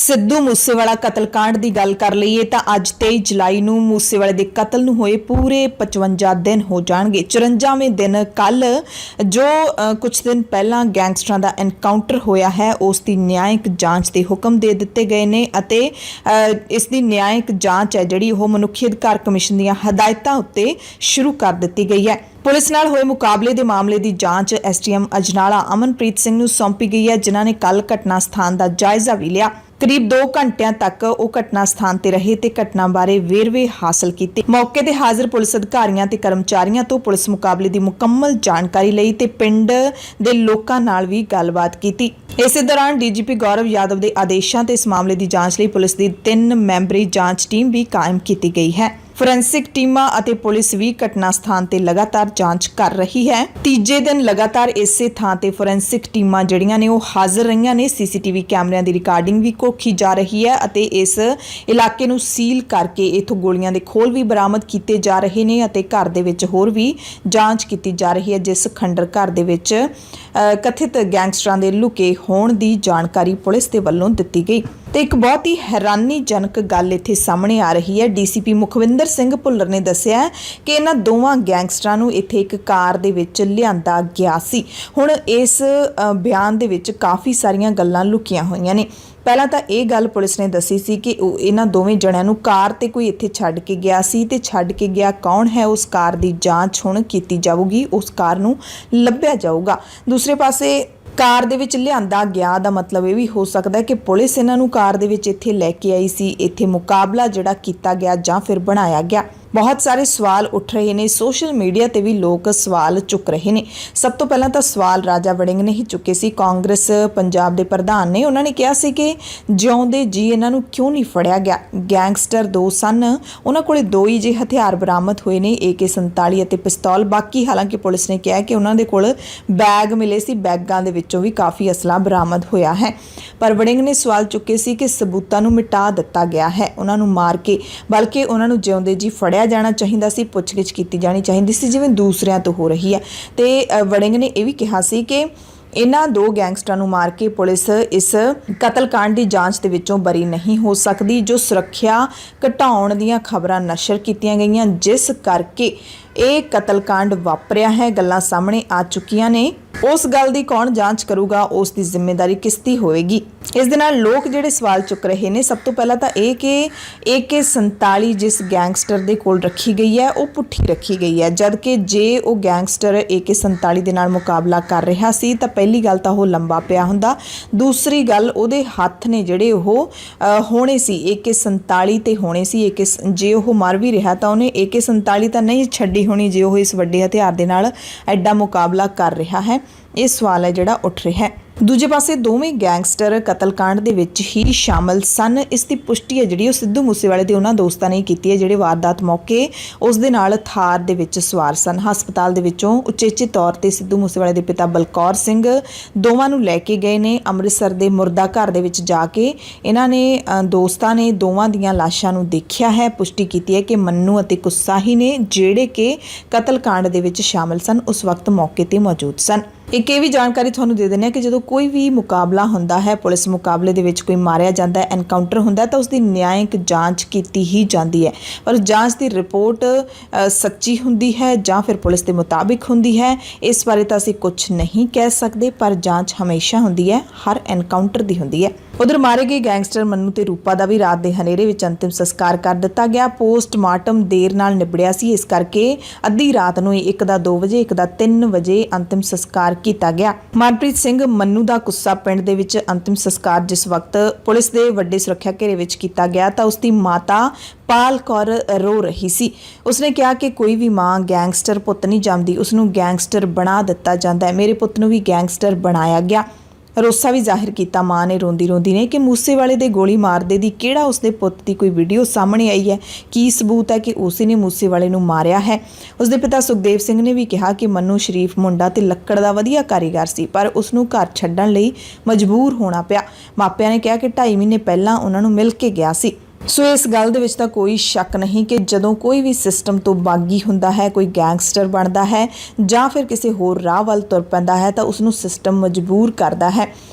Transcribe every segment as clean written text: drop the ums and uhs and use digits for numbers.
ਸਿੱਧੂ ਮੂਸੇਵਾਲਾ ਕਤਲकांड ਦੀ ਗੱਲ ਕਰ ਲਈਏ ਤਾਂ ਅੱਜ 23 ਜੁਲਾਈ ਨੂੰ ਮੂਸੇਵਾਲੇ ਦੇ ਕਤਲ ਨੂੰ ਹੋਏ ਪੂਰੇ 55 ਦਿਨ ਹੋ ਜਾਣਗੇ। 54ਵੇਂ ਦਿਨ ਕੱਲ ਜੋ ਕੁਝ ਦਿਨ ਪਹਿਲਾਂ ਗੈਂਗਸਟਰਾਂ ਦਾ ਐਨਕਾਊਂਟਰ ਹੋਇਆ ਹੈ ਉਸ ਦੀ ਨਿਆਇਕ ਜਾਂਚ ਦੇ ਹੁਕਮ ਦੇ ਦਿੱਤੇ ਗਏ ਨੇ ਅਤੇ ਇਸ ਦੀ ਨਿਆਇਕ ਜਾਂਚ ਹੈ ਜਿਹੜੀ ਉਹ ਮਨੁੱਖੀ ਅਧਿਕਾਰ ਕਮਿਸ਼ਨ ਦੀਆਂ ਹਦਾਇਤਾਂ ਉੱਤੇ ਸ਼ੁਰੂ ਕਰ ਦਿੱਤੀ ਗਈ ਹੈ। पुलिस नाल होए मुकाबले के मामले की जांच SDM अजनाला अमनप्रीत सिंह नूं सौंपी गई है, जिन्हां ने कल घटना स्थान का जायजा भी लिया। करीब 2 घंटिया तक वो घटना स्थान ते रहे ते घटना बारे वेरवे हासिल कीते। मौके ते हाजिर पुलिस अधिकारियों ते कर्मचारियों तो पुलिस मुकाबले की मुकम्मल जानकारी लई ते पिंड दे लोकां नाल भी गलबात कीती। इस दौरान DGP गौरव यादव के आदेशों ते इस मामले की जांच लई पुलिस की 3 मैंबरी जांच टीम भी कायम की गई है। फोरेंसिक टीमां ਅਤੇ पुलिस भी घटना स्थान ਤੇ लगातार जांच कर रही है। तीजे दिन लगातार इसे थां ते फोरेंसिक टीमां ਜਿਹੜੀਆਂ ਨੇ ਉਹ ਹਾਜ਼ਰ ਰਹੀਆਂ ਨੇ। CCTV ਕੈਮਰਿਆਂ ਦੀ ਰਿਕਾਰਡਿੰਗ ਵੀ ਕੋਖੀ ਜਾ ਰਹੀ ਹੈ ਅਤੇ ਇਸ ਇਲਾਕੇ ਨੂੰ ਸੀਲ ਕਰਕੇ ਇਥੋਂ ਗੋਲੀਆਂ ਦੇ ਖੋਲ ਵੀ ਬਰਾਮਦ ਕੀਤੇ ਜਾ ਰਹੇ ਨੇ ਅਤੇ ਘਰ ਦੇ ਵਿੱਚ ਹੋਰ ਵੀ ਜਾਂਚ ਕੀਤੀ ਜਾ ਰਹੀ ਹੈ, ਜਿਸ ਖੰਡਰ ਘਰ ਦੇ ਵਿੱਚ ਕਥਿਤ ਗੈਂਗਸਟਰਾਂ ਦੇ ਲੁਕੇ ਹੋਣ ਦੀ ਜਾਣਕਾਰੀ ਪੁਲਿਸ ਦੇ ਵੱਲੋਂ ਦਿੱਤੀ ਗਈ। ਤੇ ਇੱਕ ਬਹੁਤ ਹੀ ਹੈਰਾਨੀਜਨਕ ਗੱਲ ਇੱਥੇ ਸਾਹਮਣੇ ਆ ਰਹੀ ਹੈ। DCP ਮੁਖਵਿੰਦਰ ਸਿੰਘ ਭੁੱਲਰ ਨੇ ਦੱਸਿਆ ਕਿ ਇਹਨਾਂ ਦੋਵਾਂ ਗੈਂਗਸਟਰਾਂ ਨੂੰ ਇੱਥੇ ਇੱਕ ਕਾਰ ਦੇ ਵਿੱਚ ਲਿਆਂਦਾ ਗਿਆ ਸੀ। ਹੁਣ ਇਸ ਬਿਆਨ ਦੇ ਵਿੱਚ ਕਾਫੀ ਸਾਰੀਆਂ ਗੱਲਾਂ ਲੁਕੀਆਂ ਹੋਈਆਂ ਨੇ। ਪਹਿਲਾਂ ਤਾਂ ਇਹ ਗੱਲ ਪੁਲਿਸ ਨੇ ਦੱਸੀ ਸੀ ਕਿ ਇਹਨਾਂ ਦੋਵੇਂ ਜਣਿਆਂ ਨੂੰ ਕਾਰ ਤੇ ਕੋਈ ਇੱਥੇ ਛੱਡ ਕੇ ਗਿਆ ਸੀ ਤੇ ਛੱਡ ਕੇ ਗਿਆ ਕੌਣ ਹੈ ਉਸ ਕਾਰ ਦੀ ਜਾਂਚ ਹੁਣ ਕੀਤੀ ਜਾਊਗੀ, ਉਸ ਕਾਰ ਨੂੰ ਲੱਭਿਆ ਜਾਊਗਾ। ਦੂਸਰੇ ਪਾਸੇ ਕਾਰ ਦੇ ਵਿੱਚ ਲਿਆਂਦਾ ਗਿਆ ਦਾ ਮਤਲਬ ਇਹ ਵੀ ਹੋ ਸਕਦਾ ਹੈ ਕਿ ਪੁਲਿਸ ਇਹਨਾਂ ਨੂੰ ਕਾਰ ਦੇ ਵਿੱਚ ਇੱਥੇ ਲੈ ਕੇ ਆਈ ਸੀ, ਇੱਥੇ ਮੁਕਾਬਲਾ ਜਿਹੜਾ ਕੀਤਾ ਗਿਆ ਜਾਂ ਫਿਰ ਬਣਾਇਆ ਗਿਆ। बहुत सारे सवाल उठ रहे ने। सोशल मीडिया ते भी लोग सवाल चुक रहे ने। सब तो पहला तो सवाल राजा वड़िंग ने ही चुके सी। कांग्रेस पंजाब के प्रधान ने उन्होंने कहा सी कि जिउंदे जी इन्हां नूं क्यों नहीं फड़िया गया। गैंगस्टर 2 सन, उन्हां कोले 2 ही जे हथियार बरामद होए ने, AK-47 ਅਤੇ पिस्तौल। बाकी हालांकि पुलिस ने कहा कि उन्हां दे कोल बैग मिले सी, बैगां दे विचों भी काफ़ी असला बरामद होया है। पर वड़िंग ने सवाल चुके सी कि सबूतां नूं मिटा दिता गया है, उन्हां नूं मार के, बल्कि उन्हां नूं जिउंदे जी फड़िया जाना चाहिए सी, पुछगिछ की जानी चाहिए सी जिवें दूसरिਆਂ तो हो रही है। तो वड़िंग ने यह भी कहा सी कि इन्हां 2 गैंगस्टरां नूं मार के पुलिस इस कतलकांड की जांच दे विचों बरी नहीं हो सकती। जो सुरक्षा घटाउण दीयां खबरां नशर कीतियां गईयां, जिस करके ਇਹ कतलकांड वापरिया है, गल्लां सामने आ चुकियां ने। उस गल की कौन जांच करूगा, उस दी जिम्मेदारी किसकी होएगी। इस दे नाल लोग जिहड़े सवाल चुक रहे ने, सब तो पहला तो यह कि AK-47 जिस गैंगस्टर दे कोल रखी गई है वो पुट्ठी रखी गई है, जबकि जे वो गैंगस्टर AK-47 दे नाल मुकाबला कर रहा सी तो पहली गल तो वो लंबा पिया हुंदा। दूसरी गल उहदे हत्थ ने जिहड़े होने सी AK-47 ते होने सी। जे वो मर भी रहा तो उन्हें AK-47 तो नहीं छड्डी होनी जे वो इस वड्डे हथियार दे नाल एडा मुकाबला कर रहा है। ये सवाल है जिहड़ा उठ रहा है। दूजे पासे दोवें गैंगस्टर कतलकांड दे विच ही शामिल सन। इस दी पुष्टि है जिहड़ी सिद्धू मूसेवाले दे उन्हां दोस्तां ने कीती है जिहड़े वारदात मौके उस दे नाल थार दे विच सवार सन। हस्पताल दे विचों उचेचे तौर ते सिद्धू मूसेवाले दे पिता बलकौर सिंह दोवां नूं लैके गए ने। अमृतसर दे मुर्दा घर दे विच जाके इन्हां ने दोस्तां ने दोवां दीयां लाशां नूं देखिया है। पुष्टि कीती है कि मन्नू अते कुसाही ने जिहड़े कि कतलकांड दे विच शामिल सन उस वक्त मौके ते मौजूद सन। एक ये भी जानकारी तुहानूं दे दिंदे कि जो कोई भी मुकाबला हुंदा है, पुलिस मुकाबले दे विच कोई मारिया जाता है, एनकाउंटर हुंदा है, तो उसकी न्यायिक जांच की ही जाती है। पर जांच की रिपोर्ट सच्ची हुंदी है जां फिर पुलिस के मुताबिक हुंदी है, इस बारे तो असीं कुछ नहीं कह सकते। पर जांच हमेशा हुंदी है, हर एनकाउंटर की हुंदी है। उधर मारे गए गैंगस्टर मन्नू ते रूपा का भी रात के हनेरे विच अंतिम संस्कार कर दिता गया। पोस्टमार्टम देर नाल निबड़िया सी, इस करके अद्धी रात नूं 1 दा 2 वजे 1 दा 3 वजे अंतिम संस्कार किया गया। मनप्रीत सिंह मन्नू का कुस्सा पिंड दे विच अंतिम संस्कार जिस वक्त पुलिस के वड्डे सुरक्षा घेरे विच किया गया तो उसकी माता पाल कौर रो रही सी। उसने कहा कि कोई भी माँ गैंगस्टर पुत नहीं जमदी, उसनूं गैंगस्टर बना दिता जाता है। मेरे पुत नूं भी गैंगस्टर बनाया गया। रोसा भी जाहिर किया माँ ने रोंदी रोंदी ने कि मूसेवाले दे गोली मारदे दी किहड़ा उसदे पुत की कोई वीडियो सामने आई है, की सबूत है कि उसी ने मूसेवाले नूं मारिया है। उसदे पिता सुखदेव सिंह ने भी कहा कि मन्नू शरीफ मुंडा ते लक्कड़ दा वधिया कारीगर सी, पर उसनूं घर छड्डण लई मजबूर होना पिया। मापिਆਂ ने कहा कि 2.5 महीने पहलां उन्हां नूं मिल के गया सी। ਸੋ ਇਸ ਗੱਲ ਦੇ ਵਿੱਚ ਤਾਂ ਕੋਈ ਸ਼ੱਕ ਨਹੀਂ ਕਿ ਜਦੋਂ ਕੋਈ ਵੀ ਸਿਸਟਮ ਤੋਂ ਬਾਗੀ ਹੁੰਦਾ ਹੈ, ਕੋਈ ਗੈਂਗਸਟਰ ਬਣਦਾ ਹੈ ਜਾਂ ਫਿਰ ਕਿਸੇ ਹੋਰ ਰਾਹ ਵੱਲ ਤੁਰ ਪੈਂਦਾ ਹੈ ਤਾਂ ਉਸ ਨੂੰ ਸਿਸਟਮ ਮਜਬੂਰ ਕਰਦਾ ਹੈ।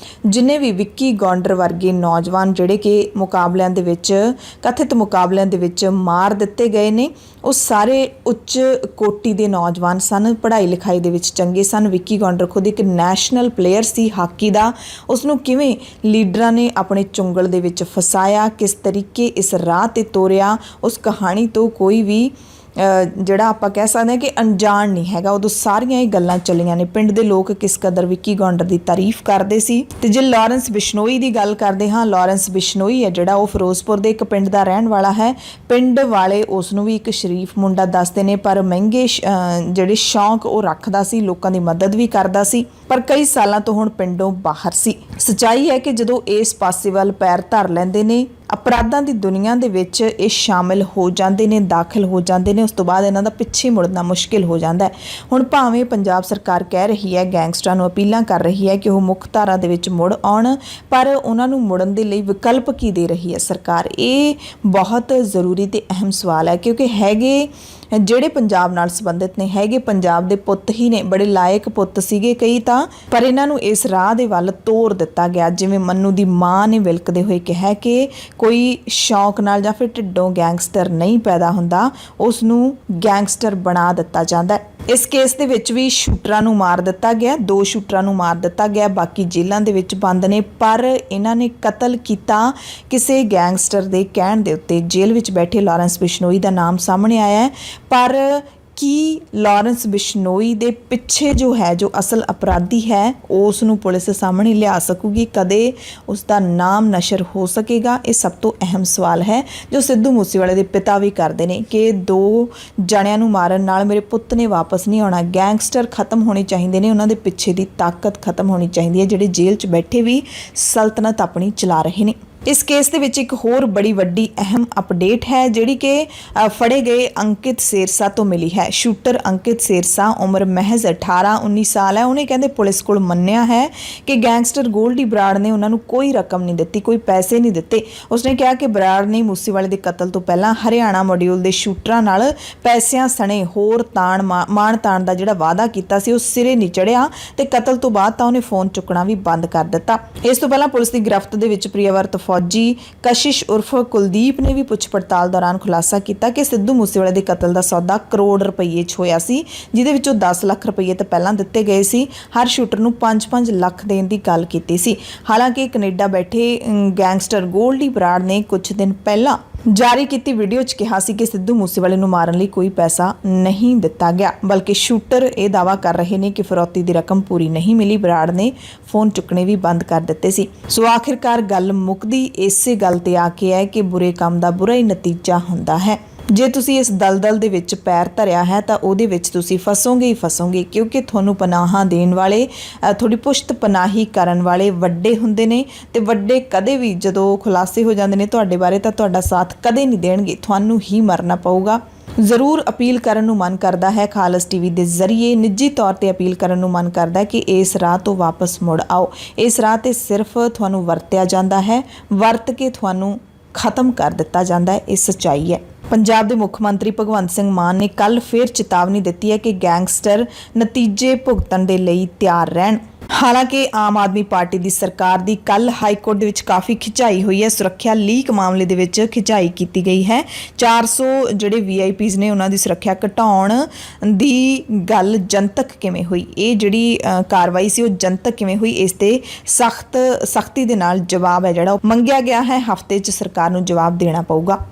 ਜਿੰਨੇ ਵੀ ਵਿੱਕੀ ਗੌਂਡਰ ਵਰਗੇ ਨੌਜਵਾਨ ਜਿਹੜੇ ਕਿ ਮੁਕਾਬਲਿਆਂ ਦੇ ਵਿੱਚ ਕਥਿਤ ਮੁਕਾਬਲਿਆਂ ਦੇ ਵਿੱਚ ਮਾਰ ਦਿੱਤੇ ਗਏ ਨੇ, ਉਹ ਸਾਰੇ ਉੱਚ ਕੋਟੀ ਦੇ ਨੌਜਵਾਨ ਸਨ, ਪੜ੍ਹਾਈ ਲਿਖਾਈ ਦੇ ਵਿੱਚ ਚੰਗੇ ਸਨ। ਵਿੱਕੀ ਗੌਂਡਰ ਖੁਦ ਇੱਕ ਨੈਸ਼ਨਲ ਪਲੇਅਰ ਸੀ ਹਾਕੀ ਦਾ। ਉਸ ਨੂੰ ਕਿਵੇਂ ਲੀਡਰਾਂ ਨੇ ਆਪਣੇ ਚੁੰਗਲ ਦੇ ਵਿੱਚ ਫਸਾਇਆ, ਕਿਸ ਤਰੀਕੇ ਇਸ ਰਾਹ 'ਤੇ ਤੋਰਿਆ, ਉਸ ਕਹਾਣੀ ਤੋਂ ਕੋਈ ਵੀ ਜਿਹੜਾ ਆਪਾਂ ਕਹਿ ਸਕਦੇ ਹਾਂ ਕਿ ਅਣਜਾਣ ਨਹੀਂ ਹੈਗਾ। ਉਦੋਂ ਸਾਰੀਆਂ ਇਹ ਗੱਲਾਂ ਚੱਲੀਆਂ ਨੇ। ਪਿੰਡ ਦੇ ਲੋਕ ਕਿਸ ਕਦਰ ਵਿੱਕੀ ਗੌਂਡਰ ਦੀ ਤਾਰੀਫ ਕਰਦੇ ਸੀ। ਤੇ ਜੇ ਲਾਰੈਂਸ ਬਿਸ਼ਨੋਈ ਦੀ ਗੱਲ ਕਰਦੇ ਹਾਂ, ਲਾਰੈਂਸ ਬਿਸ਼ਨੋਈ ਹੈ ਜਿਹੜਾ ਉਹ ਫਿਰੋਜ਼ਪੁਰ ਦੇ ਇੱਕ ਪਿੰਡ ਦਾ ਰਹਿਣ ਵਾਲਾ ਹੈ। ਪਿੰਡ ਵਾਲੇ ਉਸ ਨੂੰ ਵੀ ਇੱਕ ਸ਼ਰੀਫ ਮੁੰਡਾ ਦੱਸਦੇ ਨੇ, ਪਰ ਮਹਿੰਗੇ ਜਿਹੜੇ ਸ਼ੌਂਕ ਉਹ ਰੱਖਦਾ ਸੀ, ਲੋਕਾਂ ਦੀ ਮਦਦ ਵੀ ਕਰਦਾ ਸੀ, ਪਰ ਕਈ ਸਾਲਾਂ ਤੋਂ ਹੁਣ ਪਿੰਡੋਂ ਬਾਹਰ ਸੀ। ਸੱਚਾਈ ਹੈ ਕਿ ਜਦੋਂ ਇਸ ਪਾਸੇ ਵੱਲ ਪੈਰ ਧਰ ਲੈਂਦੇ ਨੇ, ਅਪਰਾਧਾਂ ਦੀ ਦੁਨੀਆ ਦੇ ਵਿੱਚ ਇਹ ਸ਼ਾਮਿਲ ਹੋ ਜਾਂਦੇ ਨੇ, ਦਾਖਲ ਹੋ ਜਾਂਦੇ ਨੇ, ਉਸ ਤੋਂ ਬਾਅਦ ਇਹਨਾਂ ਦਾ ਪਿੱਛੇ ਮੁੜਨਾ ਮੁਸ਼ਕਿਲ ਹੋ ਜਾਂਦਾ ਹੈ। ਹੁਣ ਭਾਵੇਂ ਪੰਜਾਬ ਸਰਕਾਰ ਕਹਿ ਰਹੀ ਹੈ, ਗੈਂਗਸਟਰਾਂ ਨੂੰ ਅਪੀਲਾਂ ਕਰ ਰਹੀ ਹੈ ਕਿ ਉਹ ਮੁੱਖ ਧਾਰਾ ਦੇ ਵਿੱਚ ਮੁੜ ਆਉਣ, ਪਰ ਉਹਨਾਂ ਨੂੰ ਮੁੜਨ ਦੇ ਲਈ ਵਿਕਲਪ ਕੀ ਦੇ ਰਹੀ ਹੈ ਸਰਕਾਰ? ਇਹ ਬਹੁਤ ਜ਼ਰੂਰੀ ਤੇ ਅਹਿਮ ਸਵਾਲ ਹੈ, ਕਿਉਂਕਿ ਹੈਗੇ ਜਿਹੜੇ ਪੰਜਾਬ ਨਾਲ ਸੰਬੰਧਿਤ ਨੇ, ਹੈਗੇ ਪੰਜਾਬ ਦੇ ਪੁੱਤ ਹੀ ਨੇ, ਬੜੇ ਲਾਇਕ ਪੁੱਤ ਸੀਗੇ ਕਈ ਤਾਂ, ਪਰ ਇਹਨਾਂ ਨੂੰ ਇਸ ਰਾਹ ਦੇ ਵੱਲ ਤੋਰ ਦਿੱਤਾ ਗਿਆ। ਜਿਵੇਂ ਮੰਨੂ ਦੀ ਮਾਂ ਨੇ ਵਿਲਕਦੇ ਹੋਏ ਕਿਹਾ ਕਿ ਕੋਈ ਸ਼ੌਂਕ ਨਾਲ ਜਾਂ ਫਿਰ ਢਿੱਡੋਂ ਗੈਂਗਸਟਰ ਨਹੀਂ ਪੈਦਾ ਹੁੰਦਾ, ਉਸ ਨੂੰ ਗੈਂਗਸਟਰ ਬਣਾ ਦਿੱਤਾ ਜਾਂਦਾ। ਇਸ ਕੇਸ ਦੇ ਵਿੱਚ ਵੀ ਸ਼ੂਟਰਾਂ ਨੂੰ ਮਾਰ ਦਿੱਤਾ ਗਿਆ, 2 ਸ਼ੂਟਰਾਂ ਨੂੰ ਮਾਰ ਦਿੱਤਾ ਗਿਆ, ਬਾਕੀ ਜੇਲ੍ਹਾਂ ਦੇ ਵਿੱਚ ਬੰਦ ਨੇ, ਪਰ ਇਹਨਾਂ ਨੇ ਕਤਲ ਕੀਤਾ ਕਿਸੇ ਗੈਂਗਸਟਰ ਦੇ ਕਹਿਣ ਦੇ ਉੱਤੇ। ਜੇਲ੍ਹ ਵਿੱਚ ਬੈਠੇ ਲਾਰੈਂਸ ਬਿਸ਼ਨੋਈ ਦਾ ਨਾਮ ਸਾਹਮਣੇ ਆਇਆ ਹੈ, ਪਰ ਕੀ ਲਾਰੈਂਸ ਬਿਸ਼ਨੋਈ ਦੇ ਪਿੱਛੇ ਜੋ ਹੈ, ਜੋ ਅਸਲ ਅਪਰਾਧੀ ਹੈ, ਉਸ ਨੂੰ ਪੁਲਿਸ ਸਾਹਮਣੇ ਲਿਆ ਸਕੂਗੀ? ਕਦੇ ਉਸ ਦਾ ਨਾਮ ਨਸ਼ਰ ਹੋ ਸਕੇਗਾ? ਇਹ ਸਭ ਤੋਂ ਅਹਿਮ ਸਵਾਲ ਹੈ ਜੋ ਸਿੱਧੂ ਮੂਸੇਵਾਲੇ ਦੇ ਪਿਤਾ ਵੀ ਕਰਦੇ ਨੇ ਕਿ 2 ਜਣਿਆਂ ਨੂੰ ਮਾਰਨ ਨਾਲ ਮੇਰੇ ਪੁੱਤ ਨੇ ਵਾਪਸ ਨਹੀਂ ਆਉਣਾ। ਗੈਂਗਸਟਰ ਖਤਮ ਹੋਣੇ ਚਾਹੀਦੇ ਨੇ, ਉਹਨਾਂ ਦੇ ਪਿੱਛੇ ਦੀ ਤਾਕਤ ਖਤਮ ਹੋਣੀ ਚਾਹੀਦੀ ਹੈ, ਜਿਹੜੇ ਜੇਲ੍ਹ 'ਚ ਬੈਠੇ ਵੀ ਸਲਤਨਤ ਆਪਣੀ ਚਲਾ ਰਹੇ ਨੇ। ਇਸ ਕੇਸ ਦੇ ਵਿੱਚ ਇੱਕ ਹੋਰ ਬੜੀ ਵੱਡੀ ਅਹਿਮ ਅਪਡੇਟ ਹੈ ਜਿਹੜੀ ਕਿ ਫੜੇ ਗਏ ਅੰਕਿਤ ਸੇਰਸਾ ਤੋਂ ਮਿਲੀ ਹੈ। ਸ਼ੂਟਰ ਅੰਕਿਤ ਸੇਰਸਾ, ਉਮਰ ਮਹਿਜ਼ 18-19 ਸਾਲ ਹੈ। ਉਹਨੇ ਕਹਿੰਦੇ ਪੁਲਿਸ ਕੋਲ ਮੰਨਿਆ ਹੈ ਕਿ ਗੈਂਗਸਟਰ ਗੋਲਡੀ ਬਰਾੜ ਨੇ ਉਹਨਾਂ ਨੂੰ ਕੋਈ ਰਕਮ ਨਹੀਂ ਦਿੱਤੀ, ਕੋਈ ਪੈਸੇ ਨਹੀਂ ਦਿੱਤੇ। ਉਸਨੇ ਕਿਹਾ ਕਿ ਬਰਾੜ ਨੇ ਮੂਸੇਵਾਲੇ ਦੇ ਕਤਲ ਤੋਂ ਪਹਿਲਾਂ ਹਰਿਆਣਾ ਮੋਡਿਊਲ ਦੇ ਸ਼ੂਟਰਾਂ ਨਾਲ ਪੈਸਿਆਂ ਸਣੇ ਹੋਰ ਮਾਣ ਤਾਣ ਦਾ ਜਿਹੜਾ ਵਾਅਦਾ ਕੀਤਾ ਸੀ ਉਹ ਸਿਰੇ ਨਹੀਂ ਚੜਿਆ, ਤੇ ਕਤਲ ਤੋਂ ਬਾਅਦ ਤਾਂ ਉਹਨੇ ਫੋਨ ਚੁੱਕਣਾ ਵੀ ਬੰਦ ਕਰ ਦਿੱਤਾ। ਇਸ ਤੋਂ ਪਹਿਲਾਂ ਪੁਲਿਸ ਦੀ ਗ੍ਰਿਫਤ ਦੇ ਵਿੱਚ ਪ੍ਰਿਆਵਰਤ ਫੌਜੀ ਕਸ਼ਿਸ਼ ਉਰਫ ਕੁਲਦੀਪ ਨੇ ਵੀ ਪੁੱਛ ਪੜਤਾਲ ਦੌਰਾਨ ਖੁਲਾਸਾ ਕੀਤਾ ਕਿ ਸਿੱਧੂ ਮੂਸੇਵਾਲੇ ਦੇ ਕਤਲ ਦਾ ਸੌਦਾ ਕਰੋੜ ਰੁਪਏ 'ਚ ਹੋਇਆ ਸੀ, ਜਿਹਦੇ ਵਿੱਚੋਂ 10 ਲੱਖ ਰੁਪਏ ਤਾਂ ਪਹਿਲਾਂ ਦਿੱਤੇ ਗਏ ਸੀ। ਹਰ ਸ਼ੂਟਰ ਨੂੰ 5-5 ਲੱਖ ਦੇਣ ਦੀ ਗੱਲ ਕੀਤੀ ਸੀ। ਹਾਲਾਂਕਿ ਕੈਨੇਡਾ ਬੈਠੇ ਗੈਂਗਸਟਰ ਗੋਲਡੀ ਬਰਾੜ ਨੇ ਕੁਝ ਦਿਨ ਪਹਿਲਾਂ ਜਾਰੀ ਕੀਤੀ ਵੀਡੀਓ 'ਚ ਕਿਹਾ ਸੀ ਕਿ ਸਿੱਧੂ ਮੂਸੇਵਾਲੇ ਨੂੰ ਮਾਰਨ ਲਈ ਕੋਈ ਪੈਸਾ ਨਹੀਂ ਦਿੱਤਾ ਗਿਆ, ਬਲਕਿ ਸ਼ੂਟਰ ਇਹ ਦਾਅਵਾ ਕਰ ਰਹੇ ਨੇ ਕਿ ਫਿਰੌਤੀ ਦੀ ਰਕਮ ਪੂਰੀ ਨਹੀਂ ਮਿਲੀ। ਬਰਾੜ ਨੇ ਫੋਨ ਚੁੱਕਣੇ ਵੀ ਬੰਦ ਕਰ ਦਿੱਤੇ ਸੀ। ਸੋ ਆਖਿਰਕਾਰ ਗੱਲ ਮੁੱਕਦੀ ਇਸੇ ਗੱਲ ਤੇ ਆ ਕੇ ਹੈ ਕਿ ਬੁਰੇ ਕੰਮ ਦਾ ਬੁਰਾ ਹੀ ਨਤੀਜਾ ਹੁੰਦਾ ਹੈ। ਜੇ ਤੁਸੀਂ ਇਸ ਦਲਦਲ ਦੇ ਵਿੱਚ ਪੈਰ ਧਰਿਆ ਹੈ ਤਾਂ ਉਹਦੇ ਵਿੱਚ ਤੁਸੀਂ ਫਸੋਗੇ ਹੀ ਫਸੋਗੇ, ਕਿਉਂਕਿ ਤੁਹਾਨੂੰ ਪਨਾਹਾਂ ਦੇਣ ਵਾਲੇ, ਤੁਹਾਡੀ ਪੁਸ਼ਤ ਪਨਾਹੀ ਕਰਨ ਵਾਲੇ ਵੱਡੇ ਹੁੰਦੇ ਨੇ, ਤੇ ਵੱਡੇ ਕਦੇ ਵੀ ਜਦੋਂ ਖੁਲਾਸੇ ਹੋ ਜਾਂਦੇ ਨੇ ਤੁਹਾਡੇ ਬਾਰੇ ਤਾਂ ਤੁਹਾਡਾ ਸਾਥ ਕਦੇ ਨਹੀਂ ਦੇਣਗੇ, ਤੁਹਾਨੂੰ ਹੀ ਮਰਨਾ ਪਊਗਾ। ਜ਼ਰੂਰ ਅਪੀਲ ਕਰਨ ਨੂੰ ਮਨ ਕਰਦਾ ਹੈ, ਖਾਲਸ ਟੀਵੀ ਦੇ ਜ਼ਰੀਏ ਨਿੱਜੀ ਤੌਰ ਤੇ ਅਪੀਲ ਕਰਨ ਨੂੰ ਮਨ ਕਰਦਾ ਹੈ ਕਿ ਇਸ ਰਾਹ ਤੋਂ ਵਾਪਸ ਮੁੜ ਆਓ। ਇਸ ਰਾਹ ਤੇ ਸਿਰਫ ਤੁਹਾਨੂੰ ਵਰਤਿਆ ਜਾਂਦਾ ਹੈ, ਵਰਤ ਕੇ ਤੁਹਾਨੂੰ ਖਤਮ ਕਰ ਦਿੱਤਾ ਜਾਂਦਾ ਹੈ। ਇਹ ਸੱਚਾਈ ਹੈ। ਪੰਜਾਬ ਦੇ ਮੁੱਖ ਮੰਤਰੀ ਭਗਵੰਤ ਸਿੰਘ ਮਾਨ ਨੇ ਕੱਲ੍ਹ ਫਿਰ ਚੇਤਾਵਨੀ ਦਿੱਤੀ ਹੈ ਕਿ ਗੈਂਗਸਟਰ ਨਤੀਜੇ ਭੁਗਤਣ ਦੇ ਲਈ ਤਿਆਰ ਰਹਿਣ। ਹਾਲਾਂਕਿ ਆਮ ਆਦਮੀ ਪਾਰਟੀ ਦੀ ਸਰਕਾਰ ਦੀ ਕੱਲ੍ਹ ਹਾਈਕੋਰਟ ਦੇ ਵਿੱਚ ਕਾਫੀ ਖਿਚਾਈ ਹੋਈ ਹੈ। ਸੁਰੱਖਿਆ ਲੀਕ ਮਾਮਲੇ ਦੇ ਵਿੱਚ ਖਿਚਾਈ ਕੀਤੀ ਗਈ ਹੈ। 400 ਜਿਹੜੇ VIPs ਨੇ ਉਹਨਾਂ ਦੀ ਸੁਰੱਖਿਆ ਘਟਾਉਣ ਦੀ ਗੱਲ ਜਨਤਕ ਕਿਵੇਂ ਹੋਈ? ਇਹ ਜਿਹੜੀ ਕਾਰਵਾਈ ਸੀ ਉਹ ਜਨਤਕ ਕਿਵੇਂ ਹੋਈ? ਇਸ ਤੇ ਸਖਤੀ ਦੇ ਨਾਲ ਜਵਾਬ ਹੈ ਜਿਹੜਾ ਉਹ ਮੰਗਿਆ ਗਿਆ ਹੈ। ਹਫ਼ਤੇ 'ਚ ਸਰਕਾਰ ਨੂੰ ਜਵਾਬ ਦੇਣਾ ਪਊਗਾ।